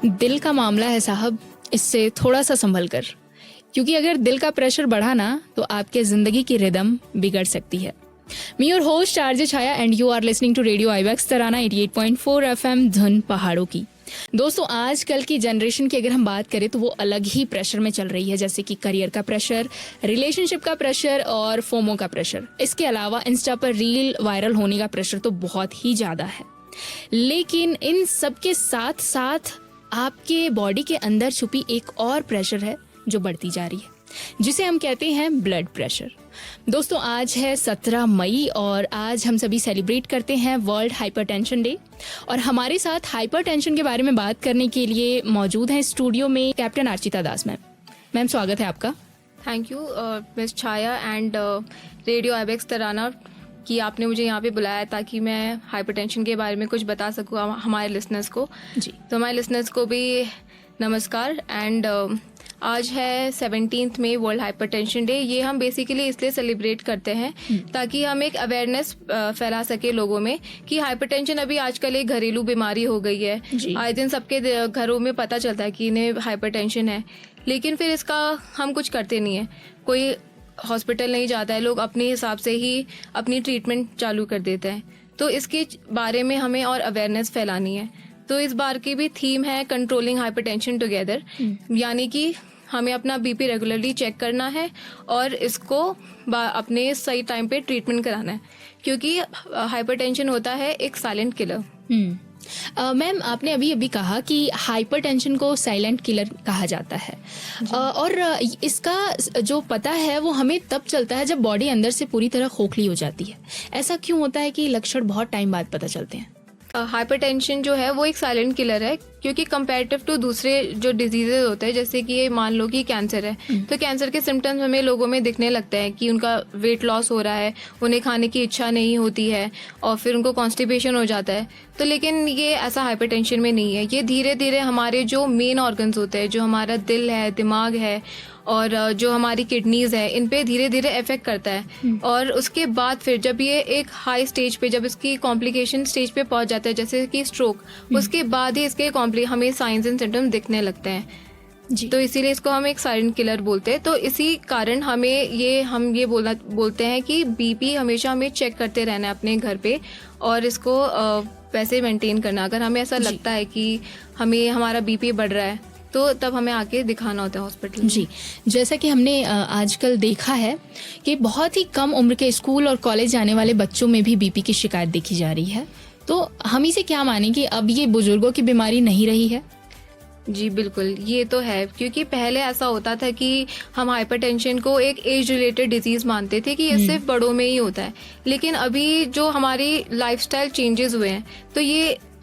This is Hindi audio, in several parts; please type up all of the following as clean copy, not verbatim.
दिल का मामला है साहब, इससे थोड़ा सा संभल कर, क्योंकि अगर दिल का प्रेशर बढ़ा ना तो आपके ज़िंदगी की रिदम बिगड़ सकती है। Me your host RJ Chhaya and you are listening to radio Ivex Tarana 88.4 FM धुन पहाड़ों की। दोस्तों, आजकल की जनरेशन की अगर हम बात करें तो वो अलग ही प्रेशर में चल रही है, जैसे कि करियर का प्रेशर, रिलेशनशिप का प्रेशर और फोमो का प्रेशर। इसके अलावा इंस्टा पर रील वायरल होने का प्रेशर तो बहुत ही ज़्यादा है। लेकिन इन सब के साथ साथ आपके बॉडी के अंदर छुपी एक और प्रेशर है जो बढ़ती जा रही है, जिसे हम कहते हैं ब्लड प्रेशर। दोस्तों, आज है 17 मई और आज हम सभी सेलिब्रेट करते हैं वर्ल्ड हाइपरटेंशन डे। और हमारे साथ हाइपरटेंशन के बारे में बात करने के लिए मौजूद हैं स्टूडियो में captain Archita Das ma'am. Ma'am, स्वागत है आपका। Thank you miss Chhaya and radio Ivex Tarana कि आपने मुझे यहाँ पे बुलाया ताकि मैं हाइपरटेंशन के बारे में कुछ बता सकूँ हमारे लिसनर्स को। जी, तो हमारे लिसनर्स को भी नमस्कार। एंड आज है 17 मई वर्ल्ड हाइपरटेंशन डे। ये हम बेसिकली इसलिए सेलिब्रेट करते हैं ताकि हम एक अवेयरनेस फैला सके लोगों में कि हाइपरटेंशन अभी आजकल एक घरेलू बीमारी हो गई है। आए दिन सबके घरों में पता चलता है कि इन्हें हाइपरटेंशन है, लेकिन फिर इसका हम कुछ करते नहीं है। कोई हॉस्पिटल नहीं जाता है, लोग अपने हिसाब से ही अपनी ट्रीटमेंट चालू कर देते हैं। तो इसके बारे में हमें और अवेयरनेस फैलानी है। तो इस बार की भी थीम है कंट्रोलिंग हाइपरटेंशन टुगेदर, यानी कि हमें अपना बीपी रेगुलरली चेक करना है और इसको अपने सही टाइम पे ट्रीटमेंट कराना है, क्योंकि हाइपरटेंशन होता है एक साइलेंट किलर। मैम, आपने अभी कहा कि हाइपरटेंशन को साइलेंट किलर कहा जाता है, और इसका जो पता है वो हमें तब चलता है जब बॉडी अंदर से पूरी तरह खोखली हो जाती है। ऐसा क्यों होता है कि लक्षण बहुत टाइम बाद पता चलते हैं? हाइपरटेंशन जो है वो एक साइलेंट किलर है, क्योंकि कंपैरेटिव टू दूसरे जो डिजीजेज होते हैं, जैसे कि ये मान लो कि कैंसर है, तो कैंसर के सिम्टम्स हमें लोगों में दिखने लगते हैं कि उनका वेट लॉस हो रहा है, उन्हें खाने की इच्छा नहीं होती है और फिर उनको कॉन्स्टिपेशन हो जाता है। तो लेकिन ये ऐसा हाइपरटेंशन में नहीं है। ये धीरे धीरे हमारे जो मेन ऑर्गन्स होते हैं, जो हमारा दिल है, दिमाग है और जो हमारी किडनीज़ है, इन पे धीरे धीरे इफेक्ट करता है। और उसके बाद फिर जब ये एक हाई स्टेज पे, जब इसकी कॉम्प्लिकेशन स्टेज पे पहुंच जाता है, जैसे कि स्ट्रोक, उसके बाद ही इसके हमें साइंस एंड सिम्टम्स दिखने लगते हैं जी। तो इसीलिए इसको हम एक साइलेंट किलर बोलते हैं। तो इसी कारण हम ये बोलते हैं कि बीपी हमेशा हमें चेक करते रहना है अपने घर पे और इसको वैसे मेंटेन करना। अगर हमें ऐसा लगता है कि हमें हमारा बीपी बढ़ रहा है तो तब हमें आके दिखाना होता है हॉस्पिटल जी। जैसा कि हमने आजकल देखा है कि बहुत ही कम उम्र के स्कूल और कॉलेज जाने वाले बच्चों में भी बीपी की शिकायत देखी जा रही है। तो हम इसे क्या माने कि अब ये बुजुर्गों की बीमारी नहीं रही है? जी बिल्कुल, ये तो है, क्योंकि पहले ऐसा होता था कि हम हाइपरटेंशन को एक एज रिलेटेड डिजीज़ मानते थे कि ये सिर्फ बड़ों में ही होता है। लेकिन अभी जो हमारी लाइफस्टाइल चेंजेस हुए हैं, तो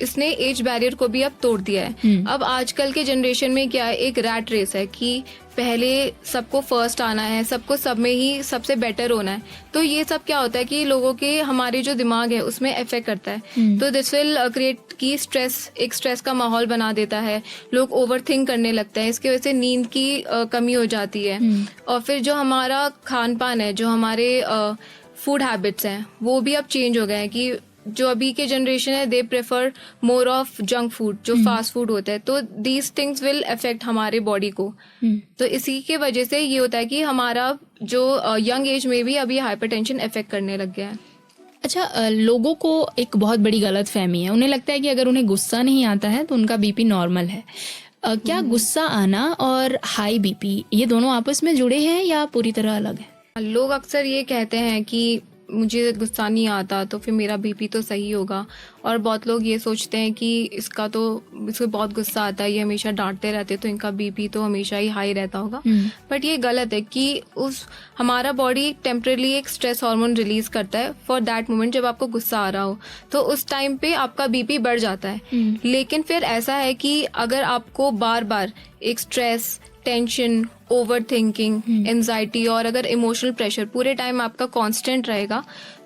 इसने एज बैरियर को भी अब तोड़ दिया है। अब आजकल के जनरेशन में क्या है, एक रैट रेस है कि पहले सबको फर्स्ट आना है, सबको सब में ही सबसे बेटर होना है। तो ये सब क्या होता है कि लोगों के हमारे जो दिमाग है उसमें इफेक्ट करता है। तो दिस विल क्रिएट की एक स्ट्रेस का माहौल बना देता है। लोग ओवर थिंक करने लगते हैं, इसकी वजह से नींद की कमी हो जाती है। और फिर जो हमारा खान पान है, जो हमारे फूड हैबिट्स हैं, वो भी अब चेंज हो गए हैं कि जो अभी के जनरेशन है, they prefer more of junk food, जो फास्ट फूड होता है। तो दीज थिंग्स विल अफेक्ट हमारे बॉडी को। तो इसी के वजह से ये होता है कि हमारा जो यंग एज में भी अभी हाइपरटेंशन अफेक्ट करने लग गया है। अच्छा, लोगों को एक बहुत बड़ी गलत फहमी है, उन्हें लगता है कि अगर उन्हें गुस्सा नहीं आता है तो उनका बीपी नॉर्मल है। क्या गुस्सा आना और हाई बीपी ये दोनों आपस में जुड़े हैं या पूरी तरह अलग है? लोग अक्सर ये कहते हैं कि मुझे गुस्सा नहीं आता तो फिर मेरा बीपी तो सही होगा, और बहुत लोग ये सोचते हैं कि इसको बहुत गुस्सा आता है, ये हमेशा डांटते रहते तो इनका बीपी तो हमेशा ही हाई रहता होगा। बट ये गलत है कि हमारा बॉडी टेम्परेली एक स्ट्रेस हार्मोन रिलीज करता है फॉर दैट मोमेंट। जब आपको गुस्सा आ रहा हो तो उस टाइम पे आपका बीपी बढ़ जाता है। लेकिन फिर ऐसा है कि अगर आपको बार बार एक stress, tension, over thinking, anxiety और अगर इमोशनल प्रेशर पूरे टाइम आपका कांस्टेंट रहेगा,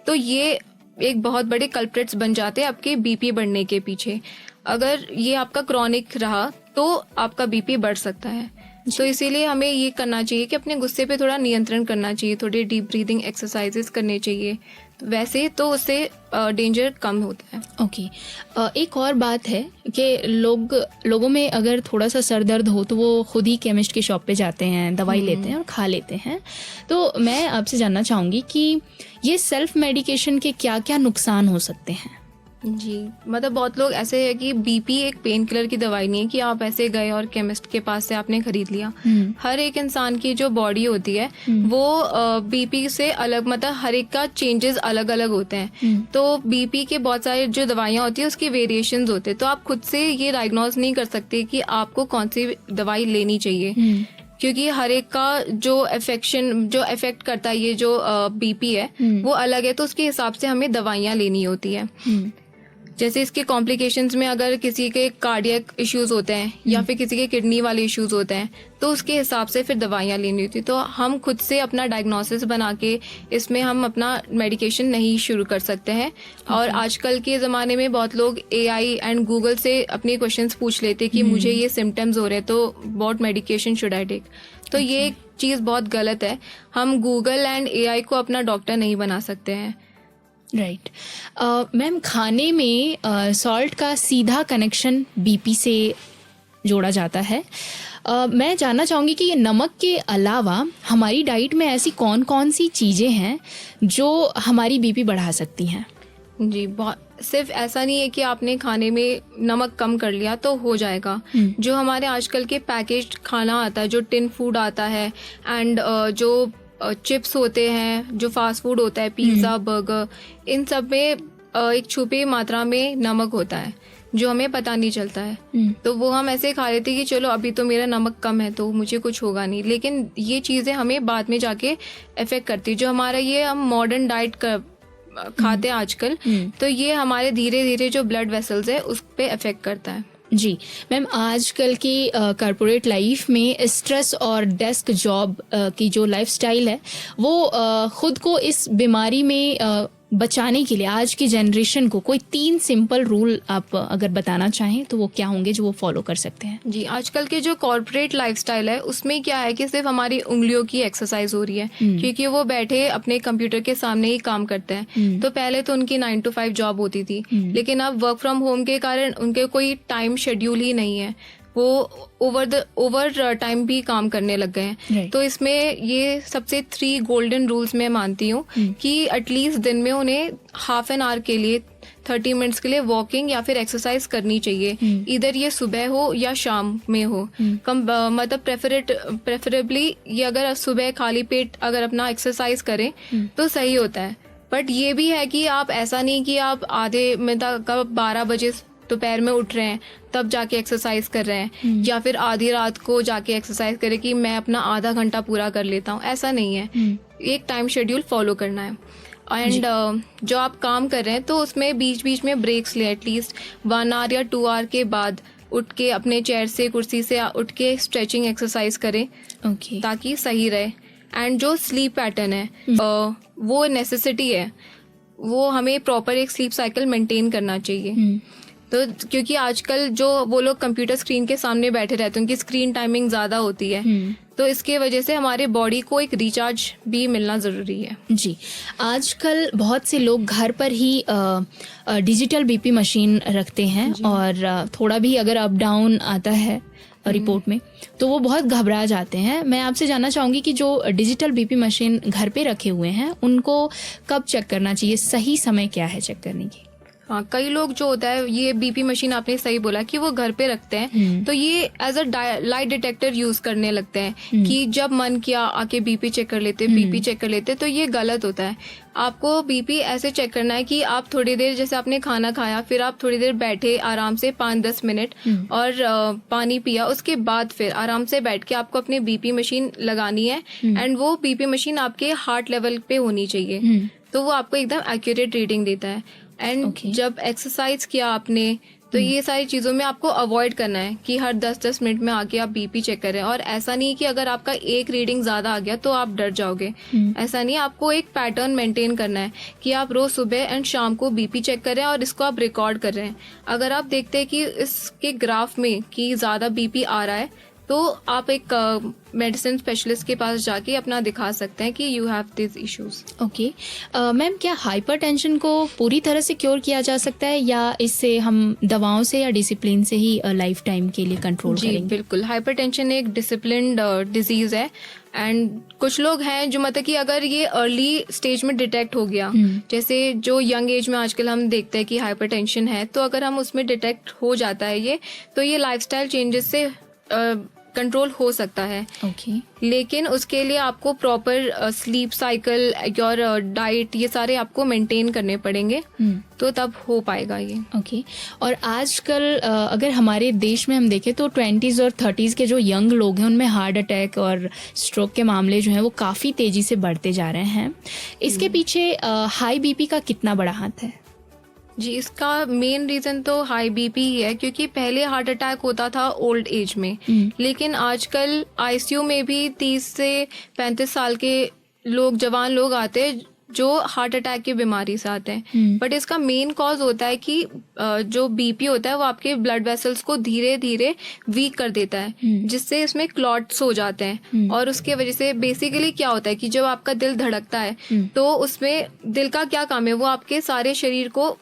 तो ये एक बहुत बड़े कल्प्रिट्स बन जाते हैं आपके बीपी बढ़ने के पीछे। अगर ये आपका क्रॉनिक रहा तो आपका बीपी बढ़ सकता है। तो इसीलिए हमें ये करना चाहिए कि अपने गुस्से पे थोड़ा नियंत्रण करना चाहिए, थोड़ी डीप ब्रीदिंग एक्सरसाइजेस करने चाहिए वैसे तो उससे डेंजर कम होता है। ओके। एक और बात है कि लोगों में अगर थोड़ा सा सर दर्द हो तो वो खुद ही केमिस्ट की शॉप पे जाते हैं, दवाई लेते हैं और खा लेते हैं। तो मैं आपसे जानना चाहूँगी कि ये सेल्फ मेडिकेशन के क्या क्या नुकसान हो सकते हैं? जी, मतलब बहुत लोग ऐसे है कि बीपी एक पेन किलर की दवाई नहीं है कि आप ऐसे गए और केमिस्ट के पास से आपने खरीद लिया। हर एक इंसान की जो बॉडी होती है वो बीपी से अलग, मतलब हर एक का चेंजेस अलग अलग होते हैं। तो बीपी के बहुत सारे जो दवाइयाँ होती है उसकी वेरिएशंस होते हैं, तो आप खुद से ये डायग्नोज नहीं कर सकते कि आपको कौन सी दवाई लेनी चाहिए, क्योंकि हर एक का जो इफेक्ट करता है ये जो बीपी है वो अलग है। तो उसके हिसाब से हमें दवाइयाँ लेनी होती है। जैसे इसके कॉम्प्लिकेशंस में अगर किसी के कार्डियक इश्यूज होते हैं या फिर किसी के किडनी वाले इश्यूज होते हैं तो उसके हिसाब से फिर दवाइयाँ लेनी होती है। तो हम खुद से अपना डायग्नोसिस बना के इसमें हम अपना मेडिकेशन नहीं शुरू कर सकते हैं। और आजकल के ज़माने में बहुत लोग AI एंड गूगल से अपने क्वेश्चंस पूछ लेते हैं कि मुझे ये सिम्टम्स हो रहे हैं तो what medication should I take. तो ये चीज़ बहुत गलत है। हम गूगल एंड AI को अपना डॉक्टर नहीं बना सकते हैं। राइट। मैम, खाने में सॉल्ट का सीधा कनेक्शन बीपी से जोड़ा जाता है। मैं जानना चाहूँगी कि ये नमक के अलावा हमारी डाइट में ऐसी कौन कौन सी चीज़ें हैं जो हमारी बीपी बढ़ा सकती हैं? जी, बहुत सिर्फ ऐसा नहीं है कि आपने खाने में नमक कम कर लिया तो हो जाएगा। जो हमारे आजकल के पैकेज्ड खाना आता है, जो टिन फूड आता है एंड जो चिप्स होते हैं, जो फास्ट फूड होता है, पिज़्ज़ा, बर्गर, इन सब में एक छुपी मात्रा में नमक होता है जो हमें पता नहीं चलता है। तो वो हम ऐसे खा लेते हैं कि चलो अभी तो मेरा नमक कम है तो मुझे कुछ होगा नहीं, लेकिन ये चीज़ें हमें बाद में जाके इफेक्ट करती है। जो हमारा ये हम मॉडर्न डाइट खाते हैं आजकल, तो ये हमारे धीरे धीरे जो ब्लड वेसल्स है उस पर इफेक्ट करता है। जी मैम, आजकल की कॉर्पोरेट लाइफ में स्ट्रेस और डेस्क जॉब की जो लाइफस्टाइल है वो खुद को इस बीमारी में बचाने के लिए आज की जनरेशन को कोई 3 सिंपल रूल आप अगर बताना चाहें तो वो क्या होंगे जो वो फॉलो कर सकते हैं? जी, आजकल के जो कॉर्पोरेट लाइफस्टाइल है उसमें क्या है कि सिर्फ हमारी उंगलियों की एक्सरसाइज हो रही है, क्योंकि वो बैठे अपने कंप्यूटर के सामने ही काम करते हैं। तो पहले तो उनकी 9 to 5 जॉब होती थी, लेकिन अब वर्क फ्रॉम होम के कारण उनके कोई टाइम शेड्यूल ही नहीं है, वो ओवर टाइम भी काम करने लग गए हैं। तो इसमें ये सबसे 3 गोल्डन रूल्स मैं मानती हूँ कि एटलीस्ट दिन में उन्हें हाफ एन आवर के लिए 30 मिनट्स के लिए वॉकिंग या फिर एक्सरसाइज करनी चाहिए। इधर ये सुबह हो या शाम में हो, मतलब प्रेफरेबली ये अगर सुबह खाली पेट अगर अपना एक्सरसाइज करें तो सही होता है। बट ये भी है कि आप ऐसा नहीं कि आप आधे में तक 12 बजे दोपहर में उठ रहे हैं तब जाके एक्सरसाइज कर रहे हैं, या फिर आधी रात को जाके एक्सरसाइज करें कि मैं अपना आधा घंटा पूरा कर लेता हूँ। ऐसा नहीं है, एक टाइम शेड्यूल फॉलो करना है। एंड जो आप काम कर रहे हैं तो उसमें बीच बीच में ब्रेक्स लें, एटलीस्ट 1 आवर या 2 आवर के बाद उठ के अपने चेयर से, कुर्सी से उठ के स्ट्रेचिंग एक्सरसाइज करें, ताकि सही रहे। एंड जो स्लीप पैटर्न है वो नेसेसिटी है, वो हमें प्रॉपर एक स्लीप साइकिल मेंटेन करना चाहिए। तो क्योंकि आजकल जो वो लोग कंप्यूटर स्क्रीन के सामने बैठे रहते हैं, उनकी स्क्रीन टाइमिंग ज़्यादा होती है, तो इसके वजह से हमारे बॉडी को एक रिचार्ज भी मिलना ज़रूरी है। जी, आजकल बहुत से लोग घर पर ही डिजिटल बीपी मशीन रखते हैं और थोड़ा भी अगर अप डाउन आता है रिपोर्ट में तो वो बहुत घबरा जाते हैं। मैं आपसे जानना चाहूँगी कि जो डिजिटल बीपी मशीन घर पे रखे हुए हैं उनको कब चेक करना चाहिए, सही समय क्या है चेक करने की? हाँ, कई लोग जो होता है ये बीपी मशीन, आपने सही बोला कि वो घर पे रखते हैं, तो ये as a light detector use करने लगते हैं कि जब मन किया आके बीपी चेक कर लेते, तो ये गलत होता है। आपको बीपी ऐसे चेक करना है कि आप थोड़ी देर, जैसे आपने खाना खाया, फिर आप थोड़ी देर बैठे आराम से 5-10 मिनट और पानी पिया, उसके बाद फिर आराम से बैठ के आपको अपनी बीपी मशीन लगानी है। एंड वो बीपी मशीन आपके हार्ट लेवल पे होनी चाहिए, तो वो आपको एकदम एक्यूरेट रीडिंग देता है। एंड जब एक्सरसाइज किया आपने तो ये सारी चीज़ों में आपको अवॉइड करना है कि हर 10-10 मिनट में आके आप बीपी चेक करें। और ऐसा नहीं कि अगर आपका एक रीडिंग ज़्यादा आ गया तो आप डर जाओगे, ऐसा नहीं। आपको एक पैटर्न मेंटेन करना है कि आप रोज़ सुबह एंड शाम को बीपी चेक करें और इसको आप रिकॉर्ड कर रहे हैं। अगर आप देखते हैं कि इसके ग्राफ में कि ज़्यादा बीपी आ रहा है तो आप एक मेडिसिन स्पेशलिस्ट के पास जाके अपना दिखा सकते हैं कि you have this issues. Okay ma'am, क्या हाइपरटेंशन को पूरी तरह से क्योर किया जा सकता है या इससे हम दवाओं से या डिसिप्लिन से ही लाइफ टाइम के लिए कंट्रोल जी करेंगे? बिल्कुल, हाइपरटेंशन एक डिसिप्लिन्ड डिजीज है। एंड कुछ लोग हैं जो मतलब कि अगर ये अर्ली स्टेज में डिटेक्ट हो गया, जैसे जो यंग एज में आजकल हम देखते हैं कि हाइपरटेंशन है, तो अगर हम उसमें डिटेक्ट हो जाता है ये, तो ये लाइफस्टाइल चेंजेस से कंट्रोल हो सकता है। ओके लेकिन उसके लिए आपको प्रॉपर स्लीप साइकिल और डाइट ये सारे आपको मेंटेन करने पड़ेंगे, तो तब हो पाएगा ये। ओके और आजकल अगर हमारे देश में हम देखें तो 20s और 30s के जो यंग लोग हैं उनमें हार्ट अटैक और स्ट्रोक के मामले जो हैं वो काफ़ी तेज़ी से बढ़ते जा रहे हैं। इसके पीछे हाई बीपी का कितना बड़ा हाथ है? जी, इसका मेन रीज़न तो हाई बीपी ही है, क्योंकि पहले हार्ट अटैक होता था ओल्ड एज में, लेकिन आजकल आईसीयू में भी 30 से 35 साल के लोग, जवान लोग आते हैं जो हार्ट अटैक की बीमारी से आते हैं। बट इसका मेन कॉज होता है कि जो बीपी होता है वो आपके ब्लड वेसल्स को धीरे धीरे वीक कर देता है, जिससे इसमें क्लॉट्स हो जाते हैं। और उसके वजह से बेसिकली क्या होता है कि जब आपका दिल धड़कता है तो उसमें दिल का क्या काम है, वो आपके सारे शरीर को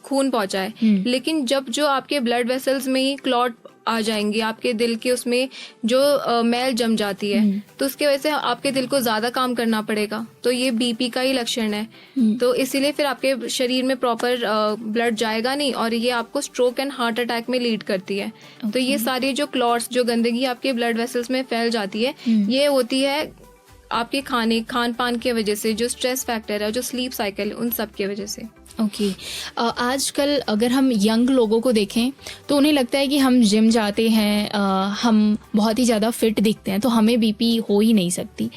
खून पहुंचाए। लेकिन जब जो आपके ब्लड वेसल्स में ही क्लॉट आ जाएंगे, आपके दिल के उसमें जो मैल जम जाती है, तो उसके वजह से आपके दिल को ज़्यादा काम करना पड़ेगा। तो ये बीपी का ही लक्षण है। तो इसीलिए फिर आपके शरीर में प्रॉपर ब्लड जाएगा नहीं और ये आपको स्ट्रोक एंड हार्ट अटैक में लीड करती है। तो ये सारी जो क्लॉट्स, जो गंदगी आपके ब्लड वेसल्स में फैल जाती है, ये होती है आपके खान पान की वजह से, जो स्ट्रेस फैक्टर है, जो स्लीप साइकिल, उन सब की वजह से। ओके आजकल अगर हम यंग लोगों को देखें तो उन्हें लगता है कि हम जिम जाते हैं, हम बहुत ही ज़्यादा फिट दिखते हैं, तो हमें बीपी हो ही नहीं सकती।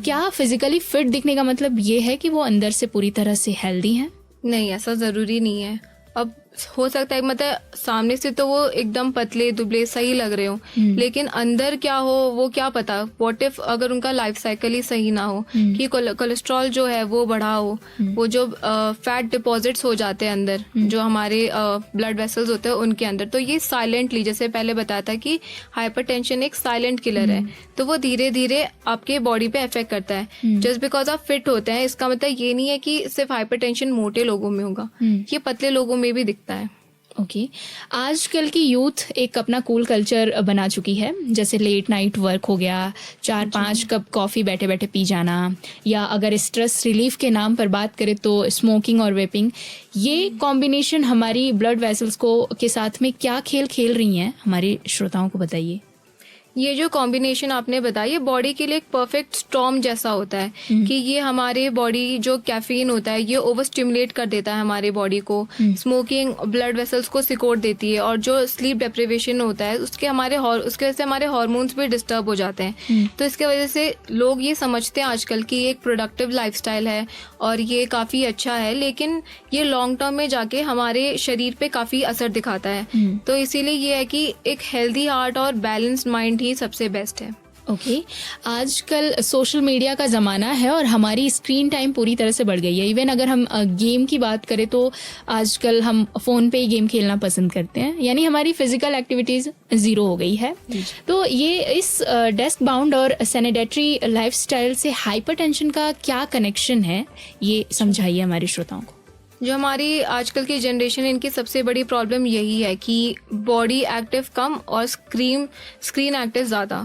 क्या फिजिकली फिट दिखने का मतलब ये है कि वो अंदर से पूरी तरह से हेल्दी हैं? नहीं, ऐसा ज़रूरी नहीं है। अब हो सकता है मतलब सामने से तो वो एकदम पतले दुबले सही लग रहे हो, लेकिन अंदर क्या हो वो क्या पता। व्हाट इफ अगर उनका लाइफ साइकिल ही सही ना हो, कि कोलेस्ट्रॉल जो है वो बढ़ा हो, वो जो फैट डिपॉजिट्स हो जाते हैं अंदर, जो हमारे ब्लड वेसल्स होते हैं उनके अंदर, तो ये साइलेंटली, जैसे पहले बताया था कि हाइपरटेंशन एक साइलेंट किलर है, तो वो धीरे धीरे आपके बॉडी पे इफेक्ट करता है। जस्ट बिकॉज आप फिट होते हैं इसका मतलब ये नहीं है कि सिर्फ हाइपरटेंशन मोटे लोगों में होगा, ये पतले लोगों में भी दिखता है। ओके आजकल की यूथ एक अपना कूल कल्चर बना चुकी है, जैसे लेट नाइट वर्क हो गया, 4-5 कप कॉफ़ी बैठे बैठे पी जाना, या अगर स्ट्रेस रिलीफ के नाम पर बात करें तो स्मोकिंग और वेपिंग। ये कॉम्बिनेशन हमारी ब्लड वेसल्स को के साथ में क्या खेल खेल रही हैं, हमारे श्रोताओं को बताइए। ये जो कॉम्बिनेशन आपने बताया, ये बॉडी के लिए एक परफेक्ट स्टॉर्म जैसा होता है कि ये हमारे बॉडी, जो कैफीन होता है ये ओवर स्टिमुलेट कर देता है हमारे बॉडी को। स्मोकिंग ब्लड वेसल्स को सिकोड़ देती है, और जो स्लीप डेप्रिवेशन होता है उसके वजह से हमारे हार्मोन्स भी डिस्टर्ब हो जाते हैं। तो इसके वजह से लोग ये समझते हैं आजकल कि ये एक प्रोडक्टिव लाइफस्टाइल है और ये काफ़ी अच्छा है, लेकिन ये लॉन्ग टर्म में जाके हमारे शरीर पे काफ़ी असर दिखाता है। तो इसीलिए ये है कि एक हेल्दी हार्ट और बैलेंस्ड माइंड ही सबसे बेस्ट है। ओके आजकल सोशल मीडिया का ज़माना है और हमारी स्क्रीन टाइम पूरी तरह से बढ़ गई है। इवन अगर हम गेम की बात करें तो आजकल हम फ़ोन पे ही गेम खेलना पसंद करते हैं, यानी हमारी फिजिकल एक्टिविटीज़ ज़ीरो हो गई है। तो ये इस डेस्क बाउंड और सैनिटरी लाइफस्टाइल से हाइपरटेंशन का क्या कनेक्शन है, ये समझाइए हमारे श्रोताओं को। जो हमारी आजकल की जनरेशन है, इनकी सबसे बड़ी प्रॉब्लम यही है कि बॉडी एक्टिव कम और स्क्रीन एक्टिव ज़्यादा।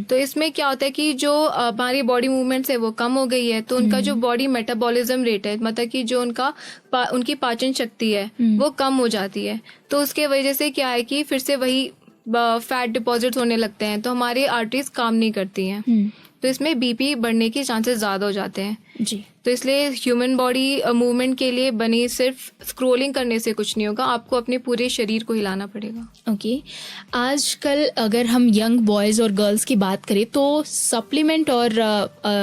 तो इसमें क्या होता है कि जो हमारी बॉडी मूवमेंट्स है वो कम हो गई है, तो उनका जो बॉडी मेटाबॉलिज्म रेट है, मतलब कि जो उनकी पाचन शक्ति है वो कम हो जाती है। तो उसके वजह से क्या है कि फिर से वही फैट डिपॉजिट होने लगते हैं, तो हमारी आर्टरीज काम नहीं करती हैं। तो इसमें बीपी बढ़ने के चांसेस ज़्यादा हो जाते हैं जी। तो इसलिए ह्यूमन बॉडी मूवमेंट के लिए बनी सिर्फ स्क्रोलिंग करने से कुछ नहीं होगा, आपको अपने पूरे शरीर को हिलाना पड़ेगा। ओके आजकल अगर हम यंग बॉयज़ और गर्ल्स की बात करें तो सप्लीमेंट और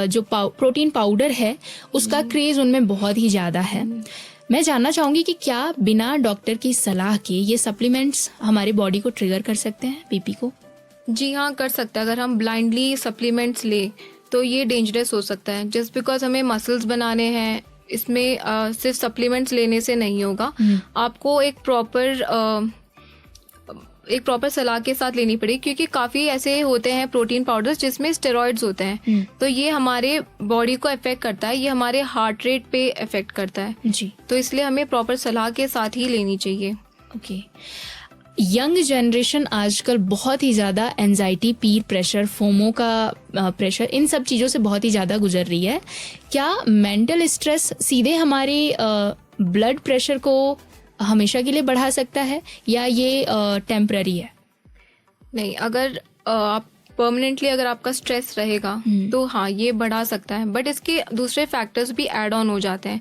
जो प्रोटीन पाउडर है उसका क्रेज़ उनमें बहुत ही ज़्यादा है। मैं जानना चाहूँगी कि क्या बिना डॉक्टर की सलाह के ये सप्लीमेंट्स हमारे बॉडी को ट्रिगर कर सकते हैं, बीपी को? जी हाँ, कर सकता है। अगर हम ब्लाइंडली सप्लीमेंट्स ले तो ये डेंजरस हो सकता है। जस्ट बिकॉज हमें मसल्स बनाने हैं, इसमें सिर्फ सप्लीमेंट्स लेने से नहीं होगा। आपको एक प्रॉपर एक प्रॉपर सलाह के साथ लेनी पड़ेगी, क्योंकि काफ़ी ऐसे होते हैं प्रोटीन पाउडर्स जिसमें स्टेरॉइड्स होते हैं, तो ये हमारे बॉडी को अफेक्ट करता है, ये हमारे हार्ट रेट पे अफेक्ट करता है जी। तो इसलिए हमें प्रॉपर सलाह के साथ ही लेनी चाहिए। ओके। यंग जनरेशन आजकल बहुत ही ज़्यादा एंजाइटी, पीर प्रेशर, फोमो का प्रेशर, इन सब चीज़ों से बहुत ही ज़्यादा गुजर रही है। क्या मेंटल स्ट्रेस सीधे हमारे ब्लड प्रेशर को हमेशा के लिए बढ़ा सकता है या ये टेम्पररी है? नहीं, अगर आप परमानेंटली अगर आपका स्ट्रेस रहेगा तो हाँ ये बढ़ा सकता है, बट इसके दूसरे फैक्टर्स भी ऐड ऑन हो जाते हैं।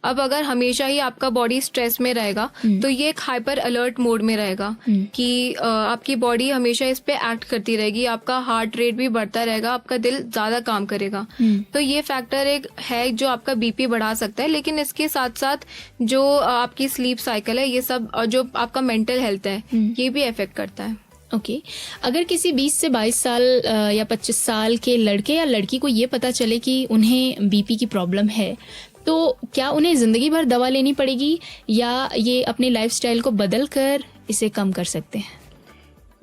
अब अगर हमेशा ही आपका बॉडी स्ट्रेस में रहेगा तो ये एक हाइपर अलर्ट मोड में रहेगा कि आपकी बॉडी हमेशा इस पे एक्ट करती रहेगी, आपका हार्ट रेट भी बढ़ता रहेगा, आपका दिल ज़्यादा काम करेगा। तो ये फैक्टर एक है जो आपका बीपी बढ़ा सकता है। लेकिन इसके साथ साथ जो आपकी स्लीप साइकिल है, ये सब, और जो आपका मेंटल हेल्थ है, ये भी अफेक्ट करता है। ओके। अगर किसी 20 से 22 साल या 25 साल के लड़के या लड़की को ये पता चले कि उन्हें बीपी की प्रॉब्लम है, तो क्या उन्हें ज़िंदगी भर दवा लेनी पड़ेगी या ये अपने लाइफस्टाइल को बदल कर इसे कम कर सकते हैं?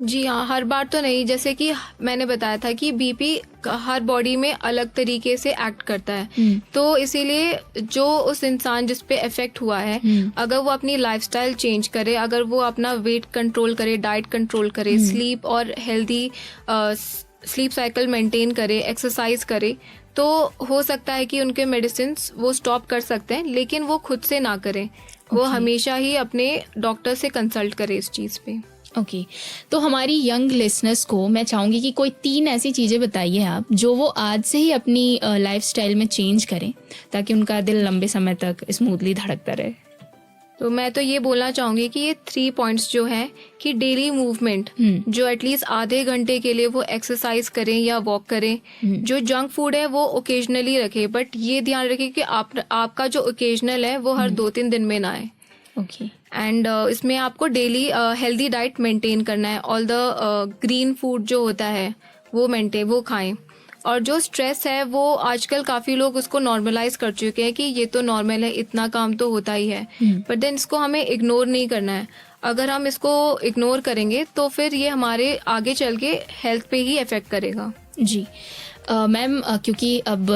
जी हाँ, हर बार तो नहीं। जैसे कि मैंने बताया था कि बीपी हर बॉडी में अलग तरीके से एक्ट करता है, तो इसीलिए जो उस इंसान जिस पे इफेक्ट हुआ है, अगर वो अपनी लाइफस्टाइल चेंज करे, अगर वो अपना वेट कंट्रोल करे, डाइट कंट्रोल करे, स्लीप और हेल्दी स्लीप साइकिल मेंटेन करे, एक्सरसाइज करे, तो हो सकता है कि उनके मेडिसिन वो स्टॉप कर सकते हैं, लेकिन वो खुद से ना करें। वो हमेशा ही अपने डॉक्टर से कंसल्ट करें इस चीज़ पे। ओके। तो हमारी यंग लिसनर्स को मैं चाहूँगी कि कोई 3 ऐसी चीज़ें बताइए आप जो वो आज से ही अपनी लाइफस्टाइल में चेंज करें ताकि उनका दिल लंबे समय तक स्मूथली धड़कता रहे। तो मैं तो ये बोलना चाहूँगी कि ये 3 पॉइंट्स जो हैं कि डेली मूवमेंट, जो एटलीस्ट आधे घंटे के लिए वो एक्सरसाइज करें या वॉक करें। जो जंक फूड है वो ओकेजनली रखें, बट ये ध्यान रखें कि आपका जो ओकेजनल है वो हर 2-3 दिन में ना आए। ओके। एंड इसमें आपको डेली हेल्दी डाइट मेंटेन करना है। ऑल द ग्रीन फूड जो होता है वो खाएं। और जो स्ट्रेस है वो आजकल काफ़ी लोग उसको नॉर्मलाइज कर चुके हैं कि ये तो नॉर्मल है, इतना काम तो होता ही है, बट देन इसको हमें इग्नोर नहीं करना है। अगर हम इसको इग्नोर करेंगे तो फिर ये हमारे आगे चल के हेल्थ पे ही इफेक्ट करेगा। जी मैम, क्योंकि अब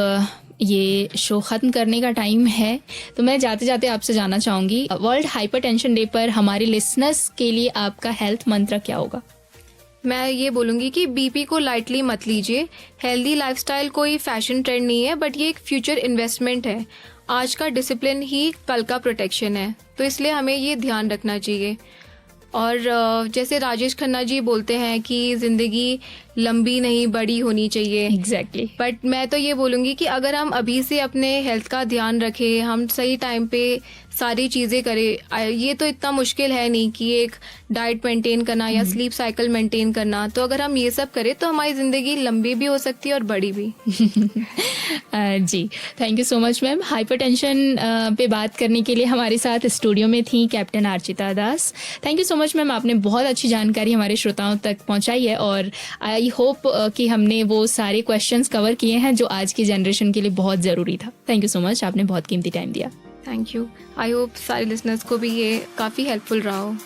ये शो ख़त्म करने का टाइम है, तो मैं जाते जाते आपसे जानना चाहूँगी, वर्ल्ड हाइपरटेंशन डे पर हमारे लिसनर्स के लिए आपका हेल्थ मंत्र क्या होगा? मैं ये बोलूँगी कि बीपी को लाइटली मत लीजिए। हेल्दी लाइफस्टाइल कोई फैशन ट्रेंड नहीं है, बट ये एक फ्यूचर इन्वेस्टमेंट है। आज का डिसिप्लिन ही कल का प्रोटेक्शन है, तो इसलिए हमें ये ध्यान रखना चाहिए। और जैसे राजेश खन्ना जी बोलते हैं कि ज़िंदगी लंबी नहीं बड़ी होनी चाहिए। एग्जैक्टली। बट मैं तो ये बोलूँगी कि अगर हम अभी से अपने हेल्थ का ध्यान रखें, हम सही टाइम पे सारी चीज़ें करें, ये तो इतना मुश्किल है नहीं कि एक डाइट मेंटेन करना या स्लीप साइकिल मेंटेन करना। तो अगर हम ये सब करें तो हमारी ज़िंदगी लंबी भी हो सकती है और बड़ी भी। जी, thank you so much ma'am. Hypertension पे बात करने के लिए हमारे साथ स्टूडियो में थी captain Archita Das. Thank you so much ma'am, आपने बहुत अच्छी जानकारी हमारे श्रोताओं तक पहुंचाई है और आई होप कि हमने वो सारे क्वेश्चंस कवर किए हैं जो आज की जनरेशन के लिए बहुत ज़रूरी था। थैंक यू सो मच, आपने बहुत कीमती टाइम दिया। Thank you. आई होप सारे लिसनर्स को भी ये काफ़ी हेल्पफुल रहा हो।